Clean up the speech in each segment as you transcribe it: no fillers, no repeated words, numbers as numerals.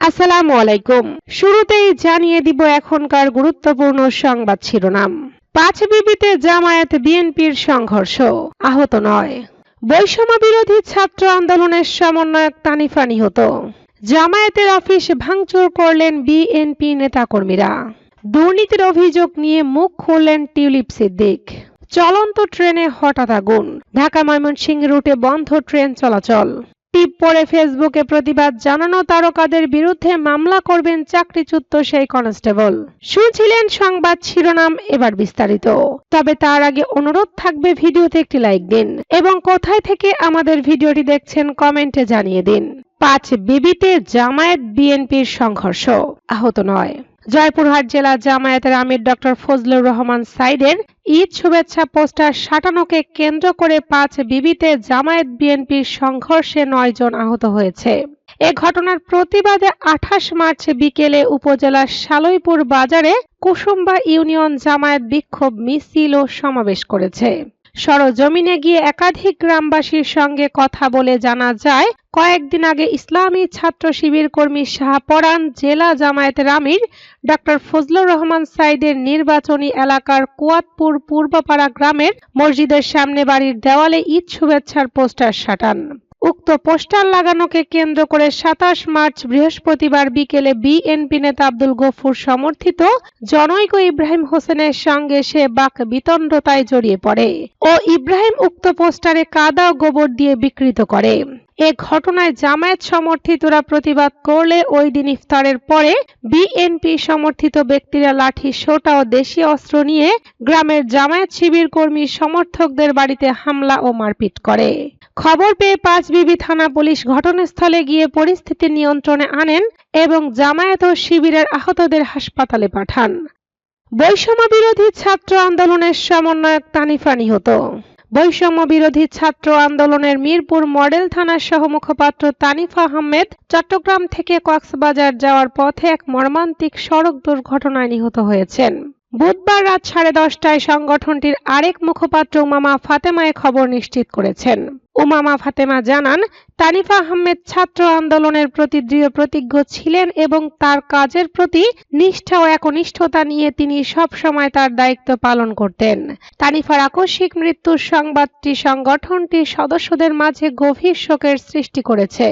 আসসালামু আলাইকুম। শুরুতেই জানিয়ে দিব এখনকার গুরুত্বপূর্ণ সংবাদ শিরোনাম। ৫ বিবিতে জামায়াত বিএনপির সংঘর্ষ, আহত ৯। বৈষম্য বিরোধী ছাত্র আন্দোলনের সমন্বয়ক তানিফা নিহত। জামায়াতের অফিস ভাঙচুর করলেন বিএনপি নেতাকর্মীরা। দুর্নীতির অভিযোগ নিয়ে মুখ খুললেন টিউলিপ সিদ্দিক। চলন্ত ট্রেনে হঠাৎ আগুন, ঢাকা ময়মনসিংহ রুটে বন্ধ ট্রেন চলাচল। টিপ পরে ফেসবুকে প্রতিবাদ জানানো তারকাদের বিরুদ্ধে মামলা করবেন চাকরিচ্যুত সেই কনস্টেবল। শুনছিলেন সংবাদ শিরোনাম, এবার বিস্তারিত। তবে তার আগে অনুরোধ থাকবে ভিডিওতে একটি লাইক দিন এবং কোথায় থেকে আমাদের ভিডিওটি দেখছেন কমেন্টে জানিয়ে দিন। ৫ বিবিতে জামায়াত বিএনপির সংঘর্ষ, আহত ৯। জয়পুরহাট জেলা জামায়াতের আমির ডক্টর ফজলুর রহমান সাইদের ঈদ শুভেচ্ছা পোস্টার সাটানোকে কেন্দ্র করে ৫ বিবিতে জামায়াত বিএনপির সংঘর্ষে ৯ জন আহত হয়েছে। এ ঘটনার প্রতিবাদে ২৮ মার্চ বিকেলে উপজেলার সালইপুর বাজারে কুসুম্বা ইউনিয়ন জামায়াত বিক্ষোভ মিছিল ও সমাবেশ করেছে। সরজমিনে গিয়ে একাধিক গ্রামবাসীর সঙ্গে কথা বলে জানা যায়, কয়েকদিন আগে ইসলামী ছাত্র শিবির কর্মী শাহপরান জেলা জামায়াতের আমির ডক্টর ফজলুর রহমান সাইদের নির্বাচনী এলাকার কুয়াতপুর পূর্বপাড়া গ্রামের মসজিদের সামনে বাড়ির দেওয়ালে ঈদ শুভেচ্ছার পোস্টার সাটান। উক্ত পোস্টার লাগানোকে কেন্দ্র করে ২৭ মার্চ বৃহস্পতিবার বিকেলে বিএনপি নেতা আব্দুল গফুর সমর্থিত জনৈক ইব্রাহিম হোসেনের সঙ্গে সে বাক বিতণ্ডতায় জড়িয়ে পড়ে ও ইব্রাহিম উক্ত পোস্টারে কাদা ও গোবর দিয়ে বিকৃত করে। এ ঘটনায় জামায়াত সমর্থিতরা প্রতিবাদ করলে ওই দিন ইফতারের পরে বিএনপি সমর্থিত ব্যক্তিরা লাঠি সোঁটা ও দেশীয় অস্ত্র নিয়ে গ্রামের জামায়াত শিবির কর্মী সমর্থকদের বাড়িতে হামলা ও মারপিট করে। খবর পেয়ে ৫ বিবি থানা পুলিশ ঘটনাস্থলে গিয়ে পরিস্থিতি নিয়ন্ত্রণে আনেন এবং জামায়াত ও শিবিরের আহতদের হাসপাতালে পাঠান। বৈষম্য বিরোধী ছাত্র আন্দোলনের সমন্বয়ক তানিফা নিহত। বৈষম্য বিরোধী ছাত্র আন্দোলনের মিরপুর মডেল থানার সহমুখপাত্র তানিফা আহমেদ চট্টগ্রাম থেকে কক্সবাজার যাওয়ার পথে এক মর্মান্তিক সড়ক দুর্ঘটনায় নিহত হয়েছেন। বুধবার রাত 10:30টায় সংগঠনটির আরেক মুখপাত্র উমামা ফাতেমা এ খবর নিশ্চিত করেছেন। উমামা ফাতেমা জানান, তানিফা আহমেদ ছাত্র আন্দোলনের প্রতি দৃঢ় প্রতিজ্ঞ ছিলেন এবং তার কাজের প্রতি নিষ্ঠা ও একনিষ্ঠতা নিয়ে তিনি সব সময় তার দায়িত্ব পালন করতেন। তানিফার আকস্মিক মৃত্যুর সংবাদটি সংগঠনটির সদস্যদের মাঝে গভীর শোকের সৃষ্টি করেছে।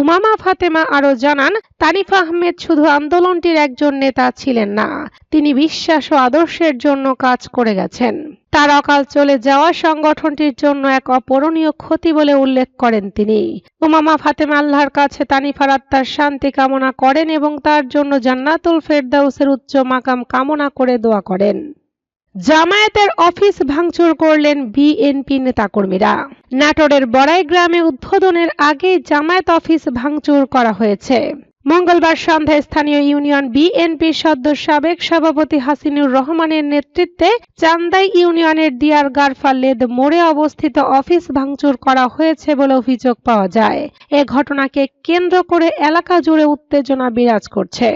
উমামা ফাতেমা আরো জানান, তানিফা আহমেদ শুধু আন্দোলনটির একজন নেতা ছিলেন না, তিনি বিশ্বাস ও আদর্শের জন্য কাজ করে গেছেন। তার অকাল চলে যাওয়া সংগঠনটির জন্য এক অপূরণীয় ক্ষতি বলে উল্লেখ করেন তিনি। উমামা ফাতেমা আল্লাহর কাছে তানিফার আত্মার শান্তি কামনা করেন এবং তার জন্য জান্নাতুল ফেরদাউসের উচ্চ মাকাম কামনা করে দোয়া করেন। জামায়াতের অফিস ভাঙচুর করলেন বিএনপি নেতাকর্মীরা। নাটোরের বড়াই গ্রামে উদ্বোধনের আগে জামায়াত অফিস ভাঙচুর করা হয়েছে। মঙ্গলবার সন্ধ্যায় স্থানীয় ইউনিয়ন বিএনপির সদ্য সাবেক সভাপতি হাসিনুর রহমানের নেতৃত্বে চান্দাই ইউনিয়নের দিয়ার গারফালেদ মোড়ে অবস্থিত অফিস ভাঙচুর করা হয়েছে বলে অভিযোগ পাওয়া যায়। এ ঘটনাকে কেন্দ্র করে এলাকা জুড়ে উত্তেজনা বিরাজ করছে।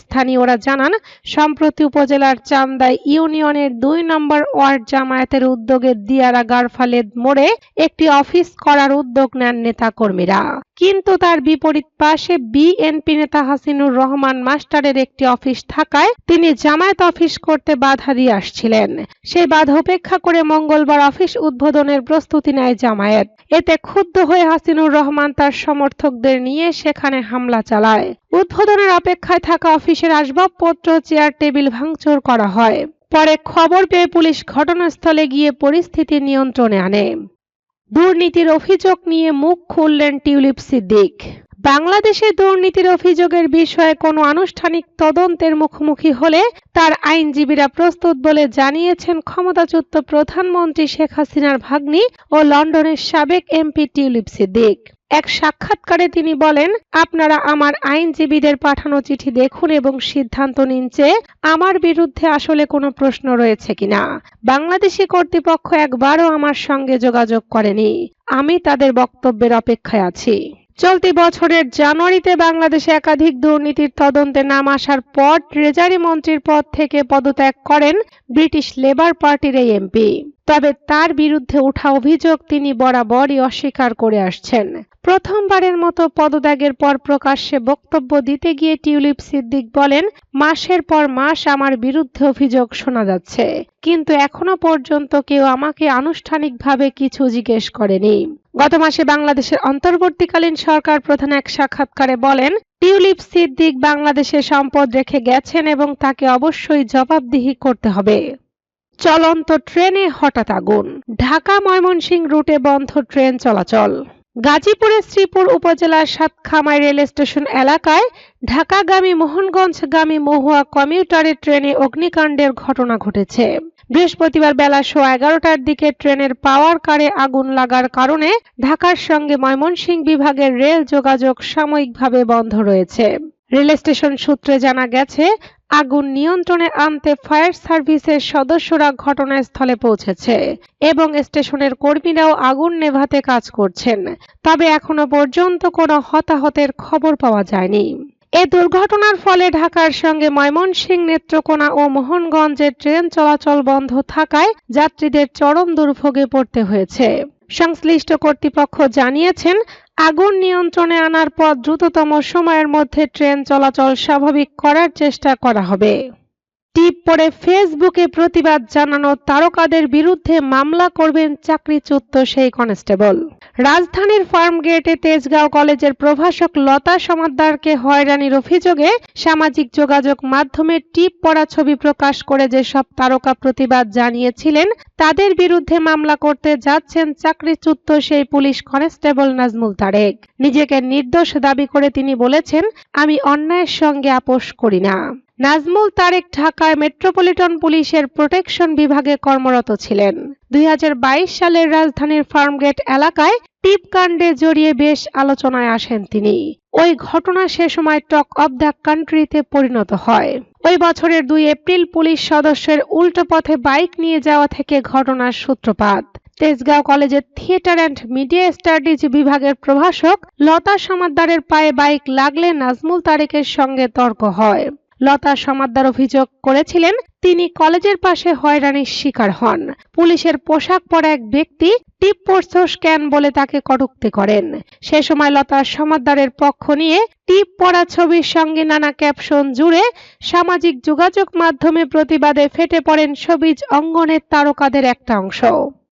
স্থানীয়রা জানান, সম্প্রতি উপজেলার চান্দাই ইউনিয়নের ২ নম্বর ওয়ার্ড জামায়াতের উদ্যোগে দিয়ারা গারফালেদ মোড়ে একটি অফিস করার উদ্যোগ নেন নেতাকর্মীরা, কিন্তু তার বিপরীত পাশে বিএনপি নেতা হাসিনুর রহমান মাস্টারের একটি অফিস থাকায় তিনি জামায়াত অফিস করতে বাধা দিয়ে আসছিলেন। সেই বাধা উপেক্ষা করে মঙ্গলবার অফিস উদ্বোধনের প্রস্তুতি নেয় জামায়াত। এতে ক্ষুব্ধ হয়ে হাসিনুর রহমান তার সমর্থকদের নিয়ে সেখানে হামলা চালায়। উদ্বোধনের অপেক্ষায় থাকা অফিসের আসবাবপত্র, চেয়ার টেবিল ভাঙচুর করা হয়। পরে খবর পেয়ে পুলিশ ঘটনাস্থলে গিয়ে পরিস্থিতি নিয়ন্ত্রণে আনে। দুর্নীতির অভিযোগ নিয়ে মুখ খুললেন টিউলিপ সিদ্দিক। বাংলাদেশে দুর্নীতির অভিযোগের বিষয়ে কোনো আনুষ্ঠানিক তদন্তের মুখোমুখি হলে তার আইনজীবীরা প্রস্তুত বলে জানিয়েছেন ক্ষমতাচ্যুত প্রধানমন্ত্রী শেখ হাসিনার ভাগ্নি ও লন্ডনের সাবেক এমপি টিউলিপ সিদ্দিক। এক সাক্ষাৎকারে তিনি বলেন, আপনারা আমার আইনজীবীদের পাঠানো চিঠি দেখুন এবং সিদ্ধান্ত নিন যে আমার বিরুদ্ধে আসলে কোনো প্রশ্ন রয়েছে কিনা। বাংলাদেশি কর্তৃপক্ষ একবারও আমার সঙ্গে যোগাযোগ করেনি। আমি তাদের বক্তব্যের অপেক্ষায় আছি। চলতি বছরের জানুয়ারিতে বাংলাদেশে একাধিক দুর্নীতির তদন্তে নাম আসার পর ট্রেজারি মন্ত্রীর পদ থেকে পদত্যাগ করেন ব্রিটিশ লেবার পার্টির এই এমপি। তবে তার বিরুদ্ধে ওঠা অভিযোগ তিনি বরাবরই অস্বীকার করে আসছেন। প্রথমবারের মতো পদত্যাগের পর প্রকাশ্যে বক্তব্য দিতে গিয়ে টিউলিপ সিদ্দিক বলেন, মাসের পর মাস আমার বিরুদ্ধে অভিযোগ শোনা যাচ্ছে, কিন্তু এখনো পর্যন্ত কেউ আমাকে আনুষ্ঠানিকভাবে কিছু জিজ্ঞেস করেনি। গত মাসে বাংলাদেশের অন্তর্বর্তীকালীন সরকার প্রধান এক সাক্ষাৎকারে বলেন, টিউলিপ সিদ্দিক বাংলাদেশে সম্পদ রেখে গেছেন এবং তাকে অবশ্যই জবাবদিহি করতে হবে। চলন্ত ট্রেনে হঠাৎ আগুন, ঢাকা ময়মনসিংহ রুটে বন্ধ ট্রেন চলাচল। গাজীপুরের শ্রীপুর উপজেলার সাতখামাই রেল স্টেশন এলাকায় ঢাকাগামী মোহনগঞ্জগামী মহুয়া কমিউটারের ট্রেনে অগ্নিকাণ্ডের ঘটনা ঘটেছে। বৃহস্পতিবার বেলা 11:15টার দিকে ট্রেনের পাওয়ার কারে আগুন লাগার কারণে ঢাকার সঙ্গে ময়মনসিংহ বিভাগের রেল যোগাযোগ সাময়িকভাবে বন্ধ রয়েছে। রেল স্টেশন সূত্রে জানা গেছে, আগুন নিয়ন্ত্রণে আনতে ফায়ার সার্ভিসের সদস্যরা ঘটনাস্থলে পৌঁছেছে এবং স্টেশনের কর্মীরাও আগুন নেভাতে কাজ করছেন। তবে এখনো পর্যন্ত কোনো হতাহতের খবর পাওয়া যায়নি। এ দুর্ঘটনার ফলে ঢাকার সঙ্গে ময়মনসিংহ, নেত্রকোনা ও মোহনগঞ্জের ট্রেন চলাচল বন্ধ থাকায় যাত্রীদের চরম দুর্ভোগে পড়তে হয়েছে। সংশ্লিষ্ট কর্তৃপক্ষ জানিয়েছেন, আগুন নিয়ন্ত্রণে আনার পর দ্রুততম সময়ের মধ্যে ট্রেন চলাচল স্বাভাবিক করার চেষ্টা করা হবে। টিপ পড়ে ফেসবুকে প্রতিবাদ জানানো তারকাদের বিরুদ্ধে মামলা করবেন চাকরিচ্যুত সেই কনস্টেবল। রাজধানীর ফার্মগেটে তেজগাঁও কলেজের প্রভাষক লতা সমাদ্দারকে হয়রানির অভিযোগে সামাজিক যোগাযোগ মাধ্যমে টিপ পড়া ছবি প্রকাশ করে যেসব তারকা প্রতিবাদ জানিয়েছিলেন, তাদের বিরুদ্ধে মামলা করতে যাচ্ছেন চাকরিচ্যুত সেই পুলিশ কনস্টেবল নাজমুল তারেক। নিজেকে নির্দোষ দাবি করে তিনি বলেছেন, আমি অন্যায়ের সঙ্গে আপোষ করি না। নাজমুল তারেক ঢাকায় মেট্রোপলিটন পুলিশের প্রোটেকশন বিভাগে কর্মরত ছিলেন। 2022 সালের রাজধানীর ফার্মগেট এলাকায় টিপ কাণ্ডে জড়িয়ে বেশ আলোচনায় আসেন তিনি। ওই ঘটনা সে সময় টক অব দ্য কান্ট্রিতে পরিণত হয়। ওই বছরের 2 এপ্রিল পুলিশ সদস্যের উল্টো পথে বাইক নিয়ে যাওয়া থেকে ঘটনার সূত্রপাত। তেজগাঁও কলেজের থিয়েটার অ্যান্ড মিডিয়া স্টাডিজ বিভাগের প্রভাষক লতা সমাদ্দারের পায়ে বাইক লাগলে নাজমুল তারেকের সঙ্গে তর্ক হয়। লতা সমাদ্দার অভিযোগ করেছিলেন, তিনি কলেজের পাশে হয়রানির শিকার হন। পুলিশের পোশাক পরা এক ব্যক্তি টিপ পড়ছস কেন বলে তাকে কটূক্তি করেন। সে সময় লতা সমাদ্দারের পক্ষ নিয়ে টিপ পড়া ছবির সঙ্গে নানা ক্যাপশন জুড়ে সামাজিক যোগাযোগ মাধ্যমে প্রতিবাদে ফেটে পড়েন সবিজ অঙ্গনের তারকাদের একটা অংশ।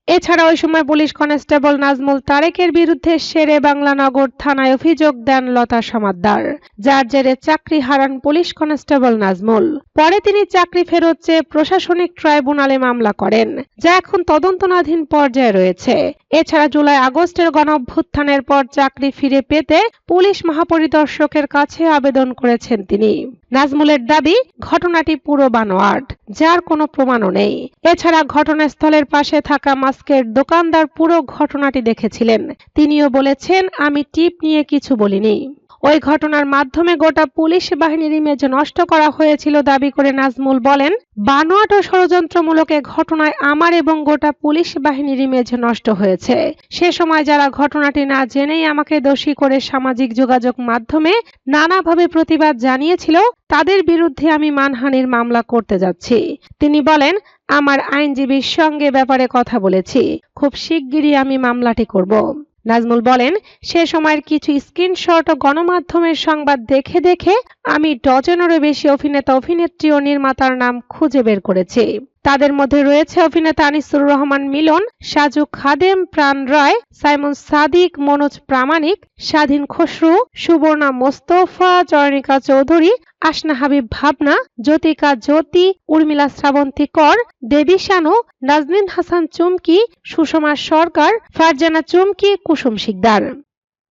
এছাড়া ওই সময় পুলিশ কনস্টেবল নাজমুল তারেকের বিরুদ্ধে শেরে বাংলা নগর থানায় অভিযোগ দেন লতা সমাদ্দার, যার জেরে চাকরি হারান পুলিশ কনস্টেবল নাজমুল। পরে তিনি চাকরি ফেরত চেয়ে প্রশাসনিক ট্রাইব্যুনালে মামলা করেন, যা এখন তদন্তনাধীন পর্যায়ে রয়েছে। এছাড়া জুলাই আগস্টের গণঅভ্যুত্থানের পর চাকরি ফিরে পেতে পুলিশ মহাপরিদর্শকের কাছে আবেদন করেছেন তিনি। নাজমুলের দাবি, ঘটনাটি পুরো বানোয়াট, যার কোনো প্রমাণও নেই। এছাড়া ঘটনাস্থলের পাশে থাকা মাস্কের দোকানদার পুরো ঘটনাটি দেখেছিলেন। তিনিও বলেছেন, আমি টিপ নিয়ে কিছু বলিনি। ওই ঘটনার মাধ্যমে গোটা পুলিশ বাহিনীর ইমেজ নষ্ট করা হয়েছিল দাবি করে নাজমুল বলেন, বানোয়াট ও ষড়যন্ত্রমূলক এ ঘটনায় আমার এবং গোটা পুলিশ বাহিনীর ইমেজ নষ্ট হয়েছে। সে সময় যারা ঘটনাটি না জেনেই আমাকে দোষী করে সামাজিক যোগাযোগ মাধ্যমে নানাভাবে প্রতিবাদ জানিয়েছিল, তাদের বিরুদ্ধে আমি মানহানির মামলা করতে যাচ্ছি। তিনি বলেন, আমার আইনজীবীর সঙ্গে ব্যাপারে কথা বলেছি, খুব শিগগিরই আমি মামলাটি করব। নাজমুল বলেন, সে সময়ের কিছু স্ক্রিনশট ও গণমাধ্যমের সংবাদ দেখে দেখে আমি ডজনেরও বেশি অভিনেতা, অভিনেত্রী ও নির্মাতার নাম খুঁজে বের করেছি। তাদের মধ্যে রয়েছে অভিনেতা আনিসুর রহমান মিলন, সাজু খাদেম, প্রাণ রায়, সাইমন সাদিক, মনোজ প্রামাণিক, স্বাধীন খসরু, সুবর্ণা মোস্তফা, চয়নিকা চৌধুরী, আসনা হাবিব ভাবনা, জ্যোতিকা জ্যোতি, উর্মিলা শ্রাবন্তী কর, দেবী শানু, নাজনীন হাসান চুমকি, সুষমা সরকার, ফারজানা চুমকি, কুসুম শিকদার।